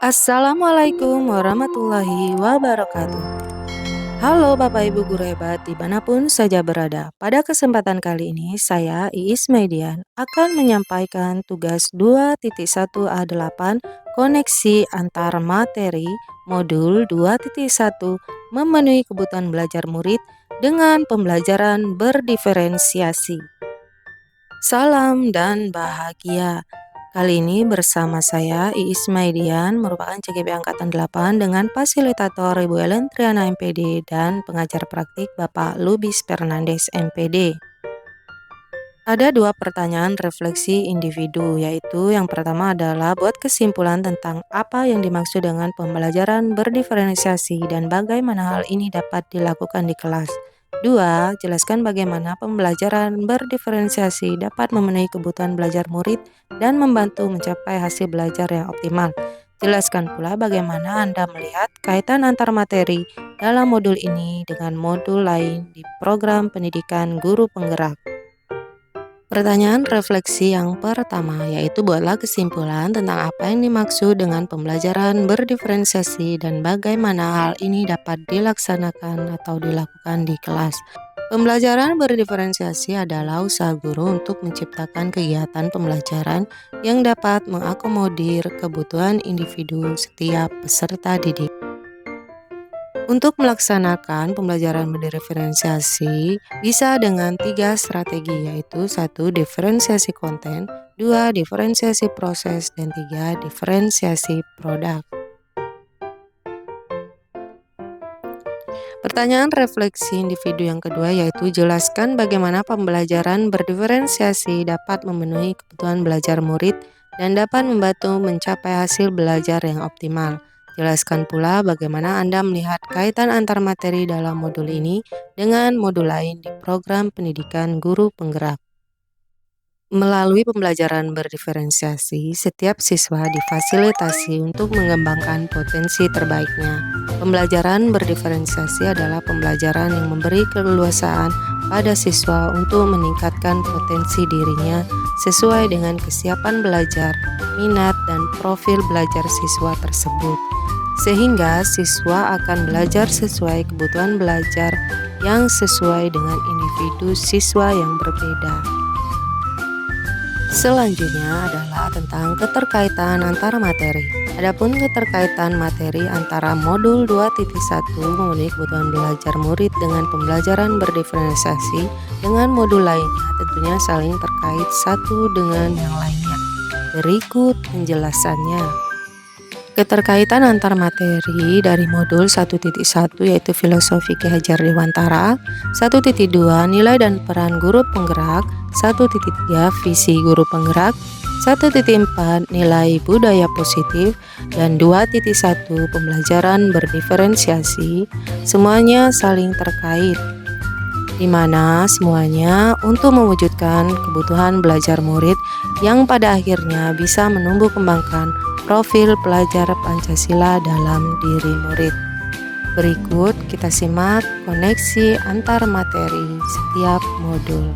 Assalamualaikum warahmatullahi wabarakatuh. Halo Bapak Ibu guru hebat dimanapun saja berada. Pada kesempatan kali ini saya Iis Median akan menyampaikan tugas 2.1A8 koneksi antar materi modul 2.1 memenuhi kebutuhan belajar murid dengan pembelajaran berdiferensiasi. Salam dan bahagia. Kali ini bersama saya Iis Maidian merupakan CGP Angkatan 8 dengan fasilitator Ibu Ellen Triana MPD dan pengajar praktik Bapak Lubis Fernandes MPD. Ada dua pertanyaan refleksi individu, yaitu yang pertama adalah buat kesimpulan tentang apa yang dimaksud dengan pembelajaran berdiferensiasi dan bagaimana hal ini dapat dilakukan di kelas. 2. Jelaskan bagaimana pembelajaran berdiferensiasi dapat memenuhi kebutuhan belajar murid dan membantu mencapai hasil belajar yang optimal. Jelaskan pula bagaimana Anda melihat kaitan antar materi dalam modul ini dengan modul lain di program pendidikan guru penggerak. Pertanyaan refleksi yang pertama yaitu buatlah kesimpulan tentang apa yang dimaksud dengan pembelajaran berdiferensiasi dan bagaimana hal ini dapat dilaksanakan atau dilakukan di kelas. Pembelajaran berdiferensiasi adalah usaha guru untuk menciptakan kegiatan pembelajaran yang dapat mengakomodir kebutuhan individu setiap peserta didik. Untuk melaksanakan pembelajaran berdiferensiasi bisa dengan 3 strategi, yaitu 1. Diferensiasi konten, 2. Diferensiasi proses, dan 3. Diferensiasi produk. Pertanyaan refleksi individu yang kedua yaitu jelaskan bagaimana pembelajaran berdiferensiasi dapat memenuhi kebutuhan belajar murid dan dapat membantu mencapai hasil belajar yang optimal. Jelaskan pula bagaimana Anda melihat kaitan antar materi dalam modul ini dengan modul lain di program pendidikan guru penggerak. Melalui pembelajaran berdiferensiasi, setiap siswa difasilitasi untuk mengembangkan potensi terbaiknya. Pembelajaran berdiferensiasi adalah pembelajaran yang memberi keleluasaan pada siswa untuk meningkatkan potensi dirinya sesuai dengan kesiapan belajar, minat, dan profil belajar siswa tersebut. Sehingga siswa akan belajar sesuai kebutuhan belajar yang sesuai dengan individu siswa yang berbeda. Selanjutnya adalah tentang keterkaitan antara materi. Adapun keterkaitan materi antara modul 2.1 memenuhi kebutuhan belajar murid dengan pembelajaran berdiferensiasi dengan modul lainnya tentunya saling terkait satu dengan yang lainnya. Berikut penjelasannya. Keterkaitan antar materi dari modul 1.1 yaitu Filosofi Ki Hajar Dewantara, 1.2 Nilai dan Peran Guru Penggerak, 1.3 Visi Guru Penggerak, 1.4 Nilai Budaya Positif, dan 2.1 Pembelajaran Berdiferensiasi, semuanya saling terkait, di mana semuanya untuk mewujudkan kebutuhan belajar murid yang pada akhirnya bisa menumbuh kembangkan profil pelajar Pancasila dalam diri murid. Berikut kita simak koneksi antar materi setiap modul.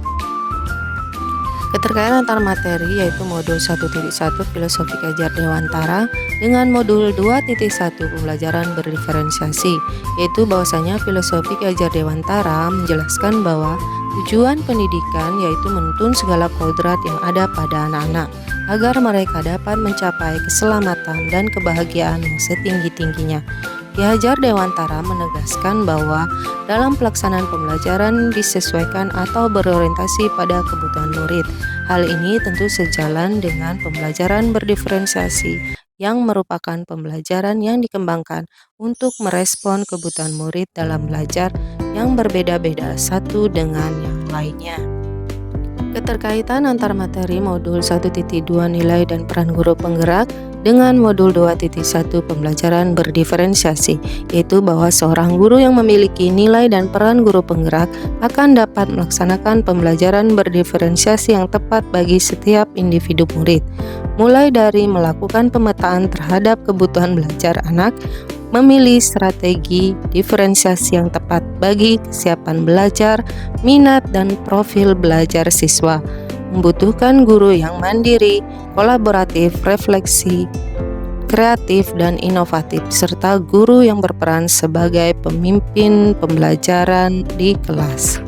Keterkaitan antar materi yaitu modul 1.1 Filosofi Ki Hajar Dewantara dengan modul 2.1 Pembelajaran Berdiferensiasi, yaitu bahwasanya Filosofi Ki Hajar Dewantara menjelaskan bahwa tujuan pendidikan yaitu menuntun segala kodrat yang ada pada anak-anak agar mereka dapat mencapai keselamatan dan kebahagiaan yang setinggi-tingginya. Ki Hajar Dewantara menegaskan bahwa dalam pelaksanaan pembelajaran disesuaikan atau berorientasi pada kebutuhan murid. Hal ini tentu sejalan dengan pembelajaran berdiferensiasi yang merupakan pembelajaran yang dikembangkan untuk merespon kebutuhan murid dalam belajar yang berbeda-beda satu dengan yang lainnya. Keterkaitan antar materi modul 1.2 Nilai dan Peran Guru Penggerak dengan modul 2.1 Pembelajaran Berdiferensiasi, yaitu bahwa seorang guru yang memiliki nilai dan peran guru penggerak akan dapat melaksanakan pembelajaran berdiferensiasi yang tepat bagi setiap individu murid, mulai dari melakukan pemetaan terhadap kebutuhan belajar anak, memilih strategi diferensiasi yang tepat bagi kesiapan belajar, minat, dan profil belajar siswa, membutuhkan guru yang mandiri, kolaboratif, refleksi, kreatif dan inovatif, serta guru yang berperan sebagai pemimpin pembelajaran di kelas.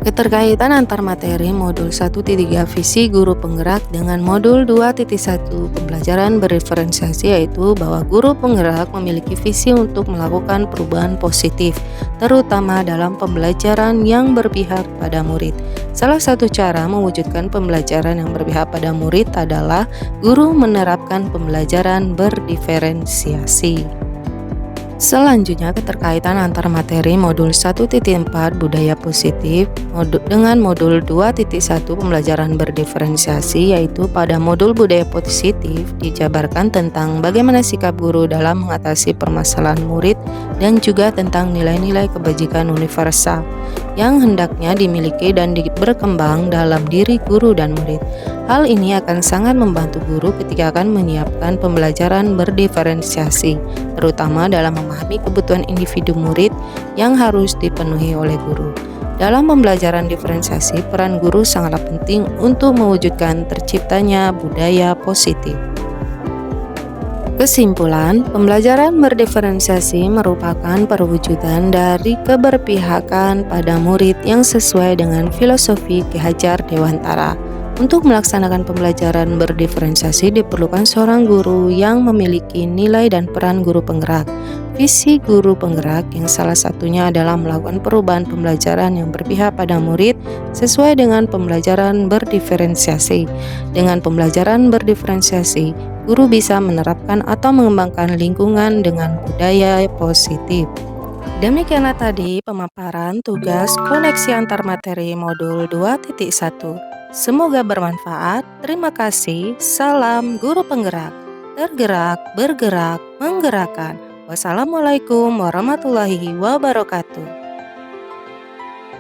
Keterkaitan antar materi modul 1.3 visi guru penggerak dengan modul 2.1 pembelajaran berdiferensiasi, yaitu bahwa guru penggerak memiliki visi untuk melakukan perubahan positif, terutama dalam pembelajaran yang berpihak pada murid. Salah satu cara mewujudkan pembelajaran yang berpihak pada murid adalah guru menerapkan pembelajaran berdiferensiasi. Selanjutnya, keterkaitan antar materi modul 1.4 budaya positif dengan modul 2.1 pembelajaran berdiferensiasi, yaitu pada modul budaya positif dijabarkan tentang bagaimana sikap guru dalam mengatasi permasalahan murid dan juga tentang nilai-nilai kebajikan universal yang hendaknya dimiliki dan berkembang dalam diri guru dan murid. Hal ini akan sangat membantu guru ketika akan menyiapkan pembelajaran berdiferensiasi, terutama dalam memahami kebutuhan individu murid yang harus dipenuhi oleh guru. Dalam pembelajaran diferensiasi, peran guru sangatlah penting untuk mewujudkan terciptanya budaya positif. Kesimpulan, pembelajaran berdiferensiasi merupakan perwujudan dari keberpihakan pada murid yang sesuai dengan filosofi Ki Hajar Dewantara. Untuk melaksanakan pembelajaran berdiferensiasi diperlukan seorang guru yang memiliki nilai dan peran guru penggerak. Visi guru penggerak yang salah satunya adalah melakukan perubahan pembelajaran yang berpihak pada murid sesuai dengan pembelajaran berdiferensiasi. Dengan pembelajaran berdiferensiasi, guru bisa menerapkan atau mengembangkan lingkungan dengan budaya positif. Demikianlah tadi pemaparan tugas koneksi antar materi modul 2.1. Semoga bermanfaat. Terima kasih. Salam guru penggerak. Tergerak, bergerak, menggerakkan. Wassalamualaikum warahmatullahi wabarakatuh.